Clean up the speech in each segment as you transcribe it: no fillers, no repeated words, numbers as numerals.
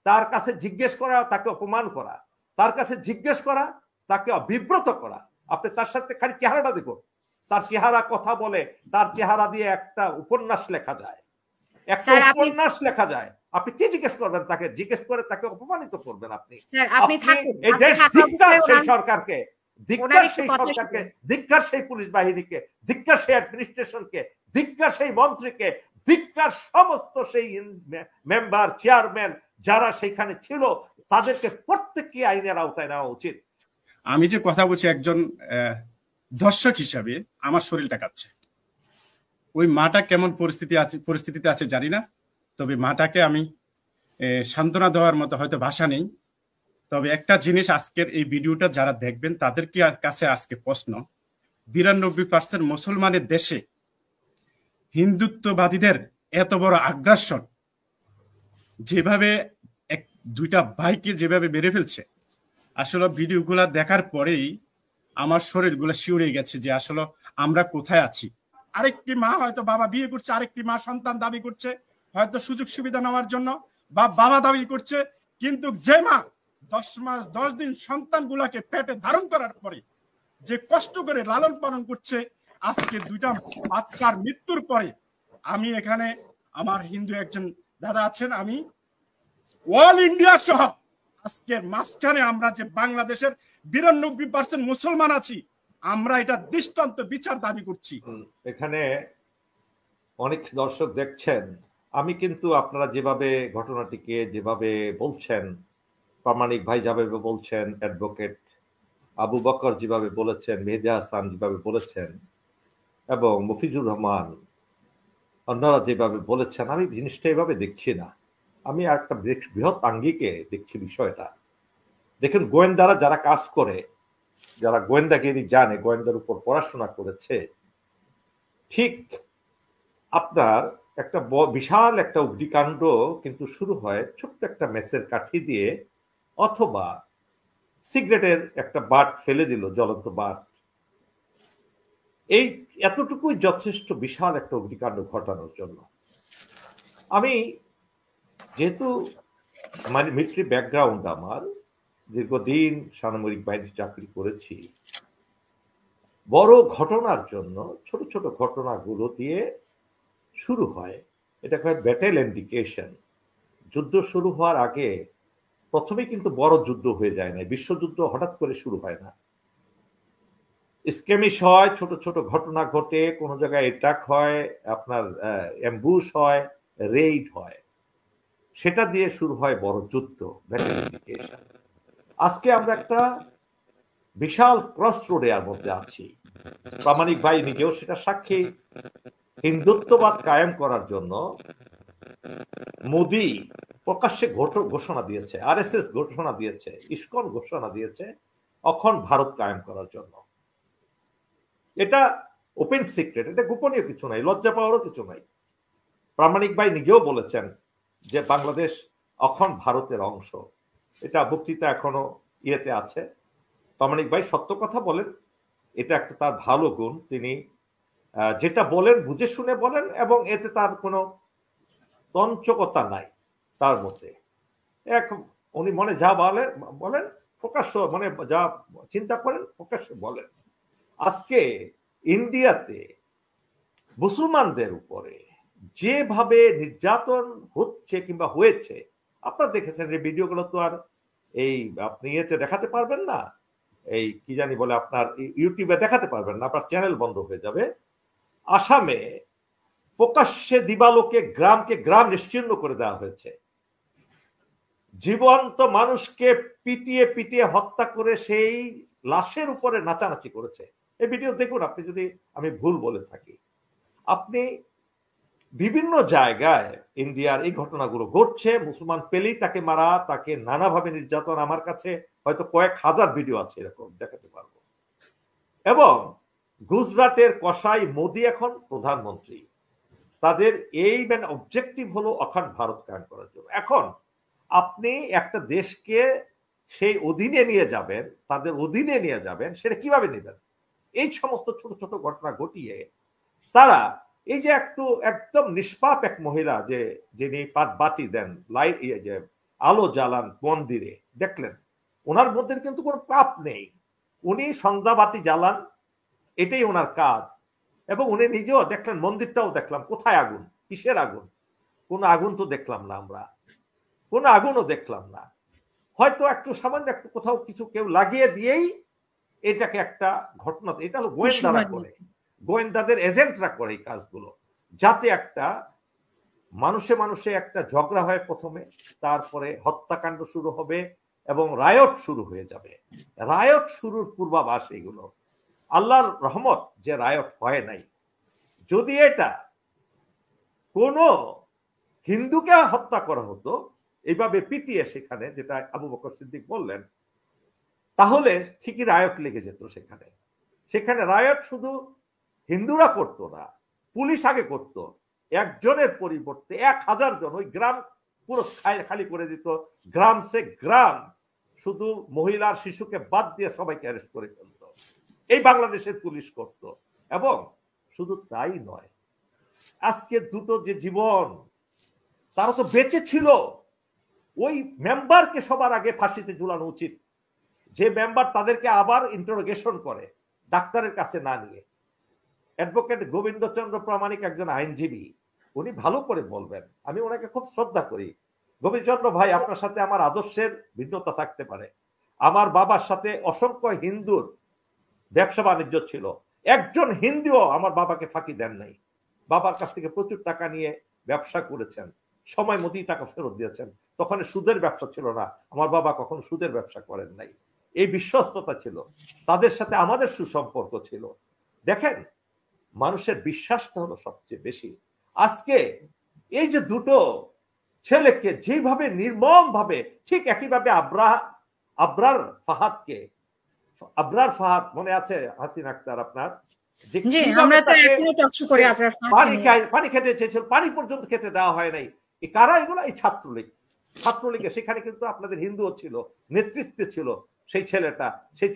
তার কাছে জিজ্ঞেস করা তাকে অপমান করা, তার কাছে জিজ্ঞেস করা তাকে বিব্রত করা। আপনি তার সাথে খালি চেহারাটা দেখুন, তার চেহারা কথা বলে, তার চেহারা দিয়ে একটা উপন্যাস লেখা যায়, একটা উপন্যাস লেখা যায়। আপনি কি জিজ্ঞেস করবেন তাকে? জিজ্ঞেস করে তাকে অপমানিত করবেন আপনি? আপনি এই দেশ ধিক্কার সেই সরকারকে, ধিক্কার সেই সরকারকে, ধিক্কার সেই পুলিশ বাহিনীকে, ধিক্কার সেই অ্যাডমিনিস্ট্রেশনকে, ধিক্কার সেই মন্ত্রীকে, ধিক্কার সমস্ত সেই মেম্বার চেয়ারম্যান যারা সেখানে ছিল, তাদেরকে প্রত্যেককে আইনের আওতায় নেওয়া উচিত। আমি যে কথা বলছি একজন দর্শক হিসাবে আমার শরীরটা কাঁপছে। ওই মাটা কেমন পরিস্থিতিতে আছে জানি না, তবে মাটাকে আমি সান্ত্বনা দেওয়ার মতো হয়তো ভাষা নেই। তবে একটা জিনিস, আজকের এই ভিডিওটা যারা দেখবেন তাদের কাছে আজকে প্রশ্ন, 92% মুসলমানের দেশে হিন্দুত্ববাদীদের এত বড় আগ্রাসন, যেভাবে দুইটা ভাইকে যেভাবে মেরে ফেলছে, আসলে ভিডিওগুলা দেখার পরেই আমার শরীরগুলো শিউরে গেছে যে আসলে আমরা কোথায় আছি। আরেকটি মা হয়তো বাবা বিয়ে করছে, আরেকটি মা সন্তান দাবি করছে হয়তো সুযোগ সুবিধা নেওয়ার জন্য, বা বাবা দাবি করছে, কিন্তু যে মা 10 মাস 10 দিন সন্তানগুলাকে পেটে ধারণ করার পরে যে কষ্ট করে লালন পালন করছে, আজকে দুইটা বাচ্চার মৃত্যুর পরে আমি এখানে, আমার হিন্দু একজন দাদা আছেন, আমি অল ইন্ডিয়া সহ আজকের মাঝখানে আমরা যে বাংলাদেশের 92% মুসলমান আছি, আমরা এটা দৃষ্টান্ত বিচার দাবি করছি। এখানে অনেক দর্শক দেখছেন, আমি কিন্তু আপনারা যেভাবে ঘটনাটিকে যেভাবে বলছেন, প্রামাণিক ভাই যেভাবে বলছেন, অ্যাডভোকেট আবু বকর যেভাবে বলেছেন, মেহেদী হাসান যেভাবে বলেছেন, এবং মফিজুর রহমান অন্যরা যেভাবে বলেছেন, আমি জিনিসটা এভাবে দেখছি না। আমি একটা বৃহৎ আঙ্গিকে দেখছি বিষয়টা। দেখুন, গোয়েন্দারা যারা কাজ করে, যারা গোয়েন্দাগিরি জানে, গোয়েন্দার উপর পড়াশোনা করেছে, ঠিক আপনার একটা বিশাল একটা অগ্নিকাণ্ড কিন্তু শুরু হয় ছোট্ট একটা মেসের কাঠি দিয়ে, অথবা সিগারেটের একটা বাট ফেলে দিল, জ্বলন্ত বাট। এই এতটুকুই যথেষ্ট বিশাল একটা অগ্নিকাণ্ড ঘটানোর জন্য। আমি যেহেতু মিলিটারি ব্যাকগ্রাউন্ড, আমার দীর্ঘদিন সামরিক বাহিনীতে চাকরি করেছি, বড় ঘটনার জন্য ছোট ছোট ঘটনাগুলো দিয়ে শুরু হয়। এটাকে হয় ব্যাটেল ইন্ডিকেশন। যুদ্ধ শুরু হওয়ার আগে প্রথমে কিন্তু বড় যুদ্ধ হয়ে যায় না, বিশ্বযুদ্ধ হঠাৎ করে শুরু হয় না। স্কেমিশ হয়, ছোট ছোট ঘটনা ঘটে, কোনো জায়গায় অ্যাটাক হয়, আপনার অ্যাম্বুশ হয়, রেইড হয়, সেটা দিয়ে শুরু হয় বড় যুদ্ধ, ব্যাটেল ইন্ডিকেশন। আজকে আমরা একটা বিশাল ক্রস রোডের মধ্যে আছি। প্রামাণিক ভাই নিজেও সেটা সাক্ষী। হিন্দুত্ববাদ কায়েম করার জন্য মোদি প্রকাশ্যে ঘোষণা দিয়েছে, আরএসএস ঘোষণা দিয়েছে, ইসকন ঘোষণা দিয়েছে অখণ্ড ভারত কায়েম করার জন্য। এটা ওপেন সিক্রেট, এটা গোপনীয় কিছু নাই, লজ্জা পাওয়ারও কিছু নাই। প্রামাণিক ভাই নিজেও বলেছেন যে বাংলাদেশ অখণ্ড ভারতের অংশ। এটা বক্তৃতা এখনো ইয়েতে আছে। প্রামাণিক ভাই সত্য কথা বলেন, এটা একটা তার ভালো গুণ। তিনি যেটা বলেন বুঝে শুনে বলেন, এবং এতে তার কোনো তঞ্চকতা নাই তার মধ্যে। উনি মনে যা বলেন প্রকাশ্য, মানে যা চিন্তা করেন প্রকাশ্যে বলেন। আজকে ইন্ডিয়াতে মুসলমানদের উপরে যেভাবে নির্যাতন হচ্ছে কিংবা হয়েছে, আপনারা দেখেছেন এই ভিডিওগুলো, তো আর এই আপনি ইয়েতে দেখাতে পারবেন না, এই কি জানি বলে আপনার ইউটিউবে দেখাতে পারবেন না, আপনার চ্যানেল বন্ধ হয়ে যাবে। আসামে প্রকাশ্যে দিবালোকে গ্রামকে গ্রাম নিশ্চিহ্ন করে দেওয়া হয়েছে। জীবন্ত মানুষকে পিটিয়ে পিটিয়ে হত্যা করে সেই লাশের উপরে নাচানাচি করেছে। এই ভিডিও দেখুন, আপনি যদি আমি ভুল বলে থাকি। আপনি বিভিন্ন জায়গায় ইন্ডিয়ার এই ঘটনাগুলো ঘটছে, মুসলমান পেলেই তাকে মারা, তাকে নানাভাবে নির্যাতন। আমার কাছে হয়তো কয়েক হাজার ভিডিও আছে, এরকম দেখাতে পারবো। এবং গুজরাটের কসাই মোদি এখন প্রধানমন্ত্রী, তাদের এই মেন অবজেক্টিভ হলো অখণ্ড ভারত কায়েম করার জন্য। এখন আপনি একটা দেশকে সেই অধীনে নিয়ে যাবেন, তাদের অধীনে নিয়ে যাবেন, সেটা কিভাবে নেবেন? এই সমস্ত ছোট ছোট ঘটনা ঘটিয়ে তারা, এই যে একদম নিষ্পাপ এক মহিলা, যে যিনি বাতি দেন, লাইট, যে আলো জ্বালান মন্দিরে, দেখলেন ওনার মধ্যে কিন্তু কোনো পাপ নেই, উনি সন্ধ্যাবাতি জ্বালান, এটাই ওনার কাজ। এবং উনি নিজেও দেখলেন, মন্দিরটাও দেখলাম, কোথায় আগুন, কিসের আগুন? কোনো আগুন তো দেখলাম না, আমরা কোনো আগুনও দেখলাম না। হয়তো একটু সামান্য একটু কোথাও কিছু কেউ লাগিয়ে দিয়েই এটাকে একটা ঘটনা, এটা হলো গোয়েন্দারা করে, গোয়েন্দাদের এজেন্টরা করে এই কাজগুলো, যাতে একটা মানুষে মানুষে একটা ঝগড়া হয় প্রথমে, তারপরে হত্যাকাণ্ড শুরু হবে এবং রায়ট শুরু হয়ে যাবে। রায়ট শুরুর পূর্বাভাস এগুলো। আল্লাহর রহমত যে রায়ট হয় নাই। যদি এটা কোনো হিন্দুকে হত্যা করা হতো এইভাবে পিটিয়ে সেখানে, যেটা আবু বকর সিদ্দিক বললেন, তাহলে ঠিকই রায়ট লেগে যেত সেখানে। সেখানে রায়ট শুধু হিন্দুরা করতো না, পুলিশ আগে করত, একজনের পরিবর্তে 1000 জন, ওই গ্রাম পুরো খালি করে দিত, গ্রাম সে গ্রাম, শুধু মহিলার শিশুকে বাদ দিয়ে সবাইকে অ্যারেস্ট করে ফেলত। এই বাংলাদেশের পুলিশ করত। এবং শুধু তাই নয়, আজকে দুটো যে জীবন, তারা তো বেঁচে ছিল। ওই মেম্বারকে সবার আগে ফাঁসিতে ঝুলানো উচিত, যে মেম্বার তাদেরকে আবার ইন্টারোগেশন করে ডাক্তারের কাছে না নিয়ে। অ্যাডভোকেট গোবিন্দচন্দ্র প্রামাণিক একজন আইনজীবী, উনি ভালো করে বলবেন, আমি ওনাকে খুব শ্রদ্ধা করি। গোবিন্দচন্দ্র ভাই, আপনার সাথে আমার আদর্শের ভিন্নতা থাকতে পারে, আমার বাবার সাথে অসংখ্য হিন্দুর ব্যবসা বাণিজ্য ছিল, একজন হিন্দুও আমার বাবাকে ফাঁকি দেন নাই। বাবার কাছ থেকে প্রচুর টাকা নিয়ে ব্যবসা করেছেন, সময় মতোই টাকা ফেরত দিয়েছেন। তখন সুদের ব্যবসা ছিল না, আমার বাবা কখনো সুদের ব্যবসা করেন নাই। এই বিশ্বস্ততা ছিল, তাদের সাথে আমাদের সুসম্পর্ক ছিল। দেখেন, মানুষের বিশ্বাসটা হলো সবচেয়ে বেশি। আজকে এই যে দুটো ছেলেকে যেভাবে নির্মম ভাবে, ঠিক একইভাবে আবরার ফাহাদকে, আবরার ফাহাদ মনে আছে হাসিন আক্তার আপনার, যে কিভাবে তাকে পানি খেতে চেয়েছিল, পানি পর্যন্ত খেতে দেওয়া হয় নাই। এই কারা এগুলো? এই ছাত্রলীগ। ছাত্রলীগে সেখানে কিন্তু আপনাদের হিন্দুও ছিল, নেতৃত্বে ছিল সেই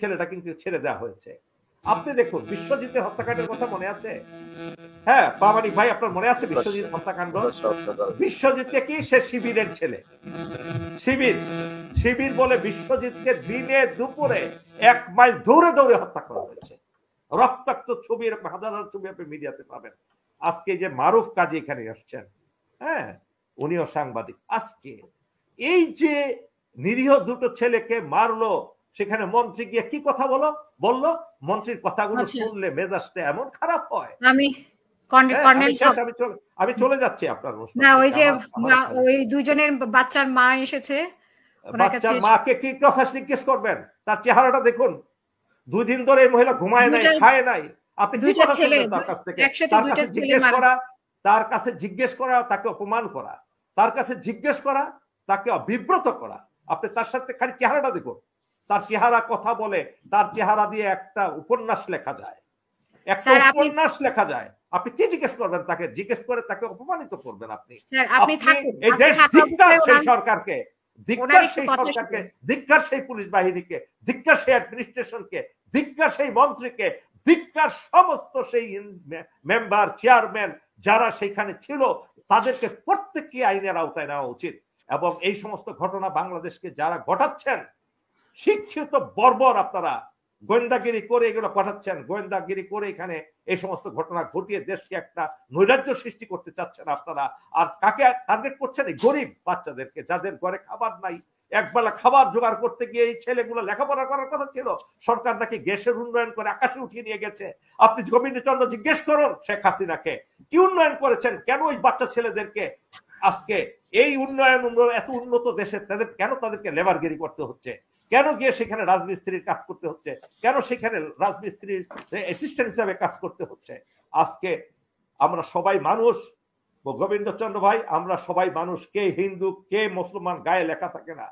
ছেলেটা কিন্তু ছেড়ে দেওয়া হয়েছে। আপনি দেখুন, বিশ্বজিতের হত্যাকাণ্ডের কথা মনে আছে? হ্যাঁ প্রামাণিক ভাই, আপনার মনে আছে বিশ্বজিৎ হত্যাকাণ্ড? বিশ্বজিৎকে কি, সে শিবিরের ছেলে, শিবির বলে বিশ্বজিৎকে দিনে দুপুরে 1 মাইল দৌড়ে দৌড়ে হত্যা করা হয়েছে। রক্তাক্ত ছবি, এরকম হাজার হাজার ছবি আপনি মিডিয়াতে পাবেন। আজকে যে মারুফ কাজী এখানে আসছেন, হ্যাঁ, উনিও সাংবাদিক। আজকে এই যে নিরীহ দুটো ছেলেকে মারলো, সেখানে মন্ত্রী গিয়ে কি কথা বললো, মন্ত্রীর কথাগুলো শুনলে মেজাজটা এমন খারাপ হয়। আমি চলে যাচ্ছি আপনার না, ওই যে ওই দুইজনের বাচ্চার মা এসেছে, বাচ্চার মাকে কি কথা জিজ্ঞেস করবেন? তার চেহারাটা দেখুন, 2 দিন ধরে এই মহিলা ঘুমায় নাই, খায় নাই। আপনি কি কথা শুনবেন তার কাছ থেকে? তার কাছে জিজ্ঞেস করা, তাকে অপমান করা, তার কাছে জিজ্ঞেস করা, তাকে বিব্রত করা। আপনি তার সাথে খালি চেহারাটা দেখুন, তার চেহারা কথা বলে, তার চেহারা দিয়ে একটা উপন্যাস লেখা যায়, একটা উপন্যাস লেখা যায়। আপনি কি জিজ্ঞেস করবেন তাকে? জিজ্ঞেস করে তাকে অপমানিত করবেন আপনি। এই দেশ ধিক্কার সেই সরকারকে, ধিক্কার সেই সরকারকে, ধিক্কার সেই পুলিশ বাহিনীকে, ধিক্কার সেই অ্যাডমিনিস্ট্রেশনকে, ধিক্কার সেই মন্ত্রীকে, ধিক্কার সমস্ত সেই মেম্বার, চেয়ারম্যান যারা সেখানে ছিল, তাদেরকে প্রত্যেককে আইনের আওতায় নেওয়া উচিত। এবং এই সমস্ত ঘটনা বাংলাদেশকে যারা ঘটাচ্ছেন, শিক্ষিত বর্বর, আপনারা গোয়েন্দাগিরি করে এগুলো ঘটাচ্ছেন, গোয়েন্দাগিরি করে এখানে এই সমস্ত ঘটনা ঘটিয়ে দেশকে একটা নৈরাজ্য সৃষ্টি করতে চাচ্ছেন আপনারা। আর কাকে টার্গেট করছেন? এই গরিব বাচ্চাদেরকে, যাদের ঘরে খাবার নাই। একবেলা খাবার জোগাড় করতে গিয়ে এই ছেলেগুলো লেখাপড়া করার কথা ছিল, সরকার নাকি গ্যাসের উন্নয়ন করে আকাশে উঠিয়ে নিয়ে গেছে। আপনি গোবিন্দচন্দ্র জিজ্ঞেস করুন শেখ হাসিনাকে, কি উন্নয়ন করেছেন? কেন ওই বাচ্চা ছেলেদেরকে আজকে এই উন্নয়ন এত উন্নত দেশে কেন তাদেরকে লেবারগিরি করতে হচ্ছে? কেন গিয়ে সেখানে রাজমিস্ত্রির কাজ করতে হচ্ছে? কেন সেখানে রাজমিস্ত্রির অ্যাসিস্ট্যান্ট হিসাবে কাজ করতে হচ্ছে? আজকে আমরা সবাই মানুষ, গোবিন্দচন্দ্র ভাই, আমরা সবাই মানুষ, কে হিন্দু কে মুসলমান গায়ে লেখা থাকে না।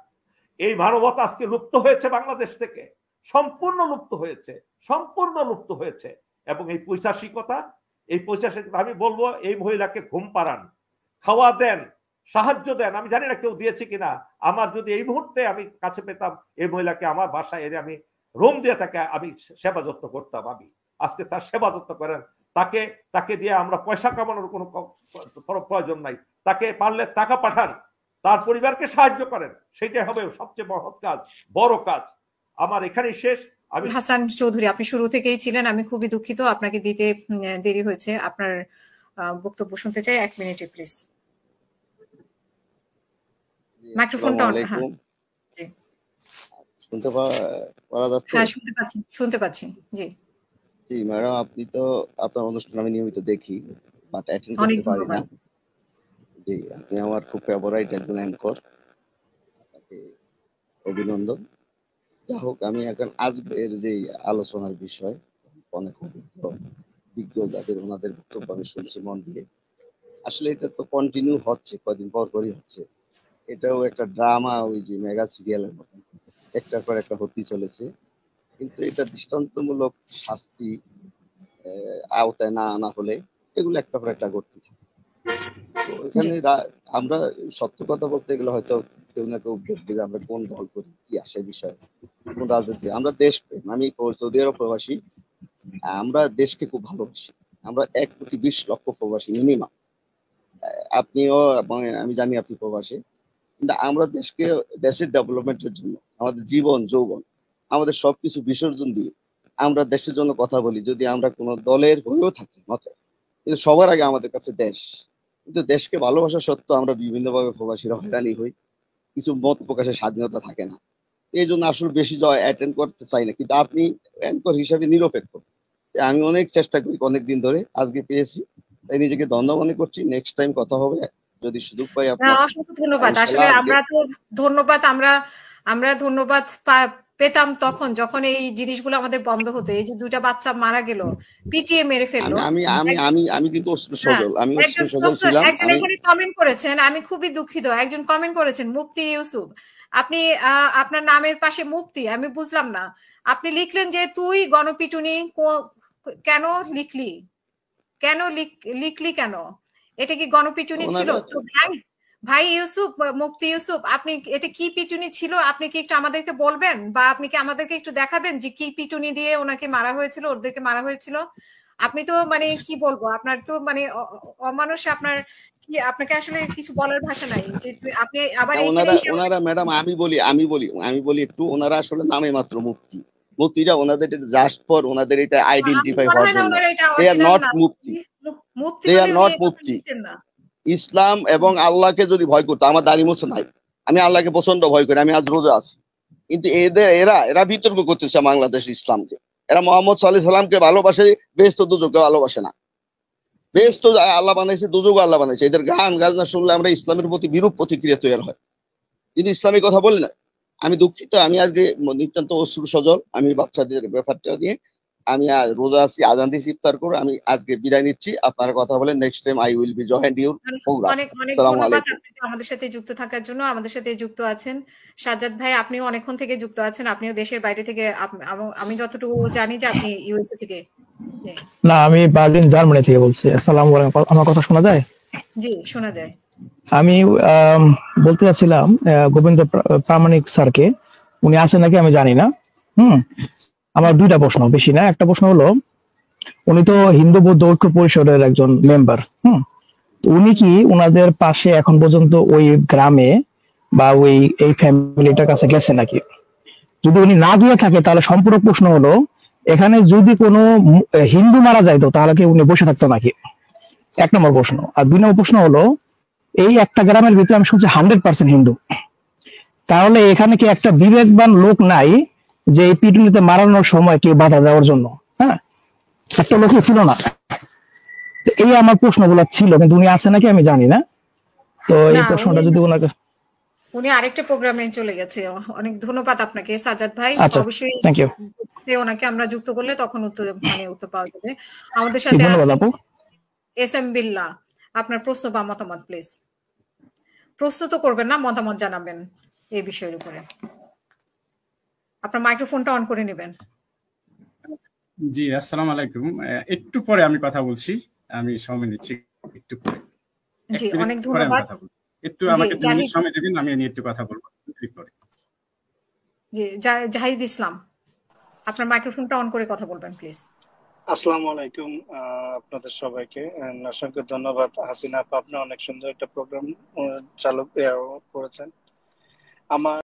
এই মানবতা আজকে লুপ্ত হয়েছে বাংলাদেশ থেকে, সম্পূর্ণ লুপ্ত হয়েছে, সম্পূর্ণ লুপ্ত হয়েছে। এবং এই পৈশাসিকতা, আমি বলবো, এই মহিলাকে ঘুম পাড়ান, খাওয়া দেন, সাহায্য দেন। আমি জানি না কেউ দিয়েছে কিনা, আমার যদি এই মুহূর্তে আমি কাছে পেতাম এই মহিলাকে, আমার বাসায় এনে আমি রুম দিয়ে তাকে আমি সেবা যত্ন করতাম। আমি আজকে তার সেবা যত্ন করেন, তাকে দিয়ে আমরা পয়সা কামানোর কোনো প্রয়োজন নাই। তাকে পারলে টাকা পাঠান, তার পরিবারকে সাহায্য করেন, সেটাই হবে সবচেয়ে মহৎ কাজ, বড় কাজ। আমার এখানেই শেষ। আমি হাসান চৌধুরী, আপনি শুরু থেকেই ছিলেন, আমি খুবই দুঃখিত আপনাকে দিতে দেরি হয়েছে। আপনার বক্তব্য শুনতে চাই 1 মিনিটে প্লিজ। মাইক্রোফোনটা অন। হ্যাঁ, শুনতে পাওয়া যাচ্ছে? হ্যাঁ শুনতে পাচ্ছি। জি জি ম্যাডাম, আপনি তো আপনার অনুষ্ঠান আমি নিয়মিত দেখি, বাট অ্যাটেন্ড অনেক করতে পারি না। ধন্যবাদ। জি, আপনি আমার খুব ফেভারিট একজন অ্যাঙ্কর, আপনাকে অভিনন্দন। যা হোক, আমি এখন আজকের যে আলোচনার বিষয়, অনেক বিজ্ঞ যাদের ওনাদের বক্তব্য আমি শুনছি মন দিয়ে। আসলে এটা তো কন্টিনিউ হচ্ছে, কদিন পর পরই হচ্ছে। এটাও একটা ড্রামা, ওই যে মেগা সিরিয়ালের মতো একটার পর একটা হতেই চলেছে। কিন্তু এটা দৃষ্টান্তমূলক শাস্তি আওতায় না আনা হলে এগুলো একটা পর একটা ঘটতে থাকে। তো এখানে আমরা সত্য কথা বলতে গেলে হয়তো কেউ না কেউ দেখবে যে আমরা কোন দল করি, কি আসে বিষয়, কোন রাজনীতি। আমরা দেশপ্রেম, আমি সৌদি আরব প্রবাসী, আমরা দেশকে খুব ভালোবাসি। আমরা 1,20,00,000 প্রবাসী মিনিমাম। আপনিও এবং আমি জানি আপনি প্রবাসী, কিন্তু আমরা দেশের ডেভেলপমেন্টের জন্য আমাদের জীবন যৌবন, আমাদের সবকিছু বিসর্জন দিয়ে আমরা দেশের জন্য কথা বলি। যদি আমরা কোনো দলের হয়েও থাকি মতে, কিন্তু সবার আগে আমাদের কাছে দেশ। কিন্তু দেশকে ভালোবাসা সত্ত্বেও আমরা বিভিন্নভাবে প্রবাসীরা হয়রানি হই, কিছু মত প্রকাশের স্বাধীনতা থাকে না। এই জন্য আসলে বেশি অ্যাটেন্ড করতে চাই না। কিন্তু আপনি অ্যাঙ্কর হিসাবে নিরপেক্ষ, আমি অনেক চেষ্টা করি অনেকদিন ধরে, আজকে পেয়েছি, তাই নিজেকে ধন্য মনে করছি। নেক্সট টাইম কথা হবে যদি সুযোগ পাই আপনার। অসংখ্য ধন্যবাদ। আসলে আমরা তো ধন্যবাদ আমরা ধন্যবাদ পেতাম তখন যখন এই জিনিসগুলো আমাদের বন্ধ হতো। এই যে 2টা বাচ্চা মারা গেল, পিটিএ মেরে ফেললো। আমি কিন্তু অস্ত্র সজল, আমি অস্ত্র সজল ছিলাম। একজন এখানে কমেন্ট করেছেন, আমি খুবই দুঃখিত, একজন কমেন্ট করেছেন মুফতি ইউসুফ। আপনি আপনার নামের পাশে মুফতি, আমি বুঝলাম না। আপনি লিখলেন যে তুই গণপিটুনি কেন লিখলি, কেন এটা কি গণপিটুনি ছিল? তো ভাই ইউসুফ, মুফতি ইউসুফ, আপনি এটা কি পিটুনি ছিল আপনি কি একটু আমাদেরকে বলবেন, বা আপনি কি আমাদেরকে একটু দেখাবেন যে কি পিটুনি দিয়ে ওনাকে মারা হয়েছিল, ওদেরকে মারা হয়েছিল? আপনি তো মানে কি বলবো, আপনার তো মানে অমানুষ, আপনাকে আসলে কিছু বলার ভাষা নাই যে আপনি আবার ওনারা ম্যাডাম, আমি বলি একটু, ওনারা আসলে নামে মাত্র মুফতি। মুফতিরা ওনাদের জাস্ট ফর ওনাদের এটা আইডেন্টিফাই হওয়ার জন্য। দে are not Mufti, they are not মুফতি। ইসলাম এবং আল্লাহকে যদি ভয় করতো, আমার দাড়ি মোছা নাই, আমি আল্লাহকে প্রচন্ড ভয় করি, আমি আজ রোজা আছি। কিন্তু এরা বিতর্ক করতেছে বাংলাদেশ ইসলামকে। এরা মোহাম্মদ সাল্লাল্লাহু আলাইহি সাল্লামকে ভালোবাসে, বেহেশত দুজককে ভালোবাসে না। বেহেশত আল্লাহ বানাইছে, দুজক আল্লাহ বানাইছে। এদের গান গাজনা শুনলে আমরা ইসলামের প্রতি বিরূপ প্রতিক্রিয়া তৈরি হয়। কিন্তু ইসলামী কথা বলি না। আমি দুঃখিত, আমি আজকে নিতান্ত অশ্রু সজল। আমি বাচ্চাদের ব্যাপারটা নিয়ে আমি রোজা আছি, আজান দিয়ে ইফতার করে আমি আজকে বিদায় নিচ্ছি। আপনারা কথা বলেন, next time I will be joint your programme. অনেক ধন্যবাদ আপনাকে আমাদের সাথে যুক্ত থাকার জন্য। আমাদের সাথে যুক্ত আছেন সাজ্জাদ ভাই, আপনিও অনেকক্ষণ থেকে যুক্ত আছেন, আপনিও দেশের বাইরে থেকে, আমি যতটুকু জানি যে আপনি ইউএসএ থেকে। না, আমি বার্লিন জার্মানি থেকে বলছি। আসসালামু আলাইকুম, আমার কথা শোনা যায়? জি শোনা যায়। আমি বলতে চাচ্ছিলাম গোবিন্দ প্রামাণিক স্যারকে, উনি আছেন নাকি আমি জানি না। আমার 2টা প্রশ্ন, বেশি না। একটা প্রশ্ন হলো, উনি তো হিন্দু বৌদ্ধ ঐক্য পরিষদের একজন মেম্বার। উনি কি ওনাদের পাশে এখন পর্যন্ত ওই গ্রামে বা এই ফ্যামিলিটার কাছে গেছে নাকি? যদি উনি না গিয়ে থাকে তাহলে সম্পূর্ণ প্রশ্ন হলো, এখানে যদি কোনো হিন্দু মারা যাইতো তাহলে কি উনি বসে থাকতো নাকি? 1 নম্বর প্রশ্ন। আর 2 নম্বর প্রশ্ন হলো, এই একটা গ্রামের ভিতরে আমি শুনছি 100% হিন্দু, তাহলে এখানে কি একটা বিবেকবান লোক নাই যে এই পিটুনিতে মারানোর সময় কেউ বাধা দেওয়ার জন্য? হ্যাঁ, একটা লোকই ছিল না। এই আমার প্রশ্নগুলো ছিল, কিন্তু উনি আছে নাকি আমি জানি না। তো এই প্রশ্নটা যদি ওনাকে, উনি আরেকটা প্রোগ্রামে চলে গেছে। অনেক ধন্যবাদ আপনাকে সাজ্জাদ ভাই। অবশ্যই থ্যাংক ইউ। ওনাকে আমরা যুক্ত করলে তখন উত্তর পাওয়া যাবে। আমাদের সাথে আছেন এসএম বিল্লাহ। আপনার প্রশ্ন বা মতামত প্লিজ। প্রশ্ন তো করবেন না, মতামত জানাবেন এই বিষয়ের উপরে। আপনার মাইক্রোফোনটা অন করে নেবেন। জি আসসালামু আলাইকুম। একটু পরে আমি কথা বলছি, আমি সময় নিচ্ছি একটু পরে। জি অনেক ধন্যবাদ। একটু আমাকে 2 মিনিট সময় দিবেন, আমি একটু কথা বলবো পরে। জি জাহিদ ইসলাম, আপনার মাইক্রোফোনটা অন করে কথা বলবেন প্লিজ। আসসালামু আলাইকুম আপনাদের সবাইকে অসংখ্য ধন্যবাদ হাসিনা আপা, আপনি অনেক সুন্দর একটা প্রোগ্রাম চালু করেছেন। আমার